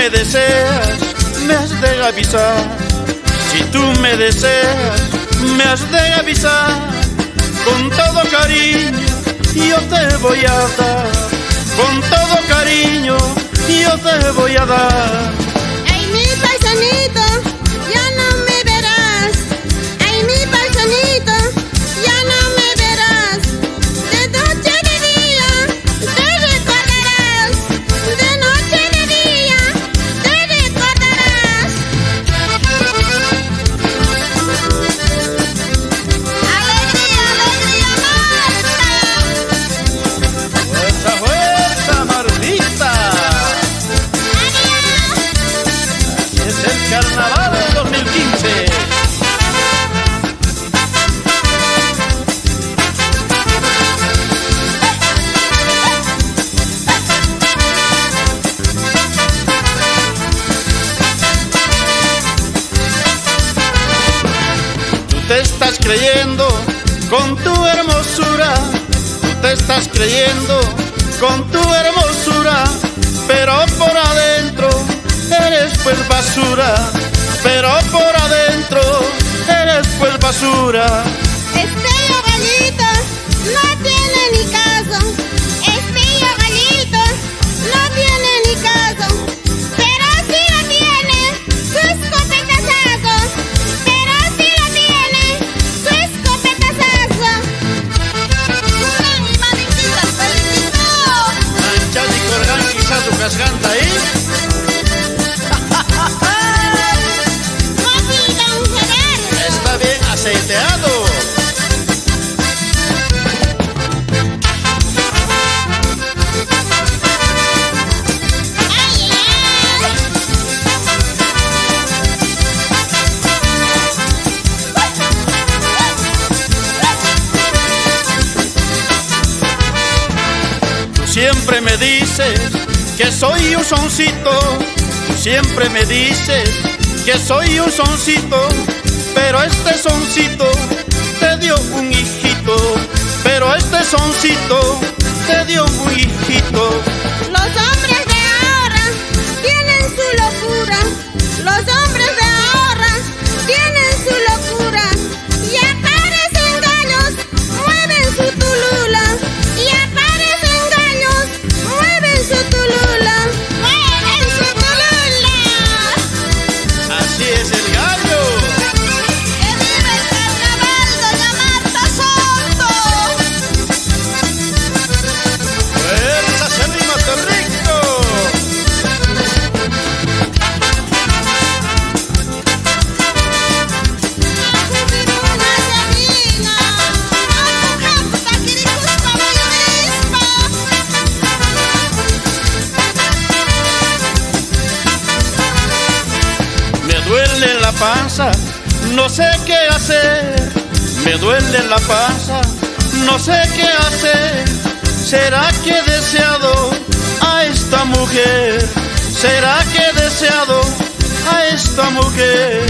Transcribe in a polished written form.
me deseas, me has de avisar. Si tú me deseas, me has de avisar. Con todo cariño yo te voy a dar. Con todo cariño yo te voy a dar. Ay, mi paisanito, ya no me verás. Ay, mi paisanito, ya no me verás. De noche de día te recordarás. De noche de día te recordarás. Alegría, alegría, Marta. ¡Fuerza, fuerza, Martita! Es el carnaval del 2015. Tú te estás creyendo con tu hermosura. Tú te estás creyendo con tu hermosura. Pero por adentro eres pues basura. Pero por adentro eres pues basura. Este gallito no tiene ni caso. Este gallito no tiene ni caso. Pero sí lo tiene su escopetazo. Pero sí lo tiene su escopetazo. Mi mamita, felicito. Manchadi Corgan quizá tu casganta ahí. Mamita, un cenar. Está bien aceiteado. Ay, ay, ay. Tú siempre me dices que soy un soncito. Tú siempre me dices que soy un soncito. Pero este soncito te dio un hijito. Pero este soncito te dio un hijito. Los hombres de ahora tienen su locura. Los hombres de ahora tienen su locura. Y aparecen gallos, mueven su tulula. Y aparecen gallos, mueven su tulula. ¡Mueven su tulula! Así es el gallo. ¡Que viva el carnaval, doña Marta Soto! ¡Fuerza, Selima Torrico! Me duele la panza, no sé qué hacer. Me duele la panza, no sé qué hacer. ¿Será que he deseado a esta mujer? ¿Será que he deseado a esta mujer?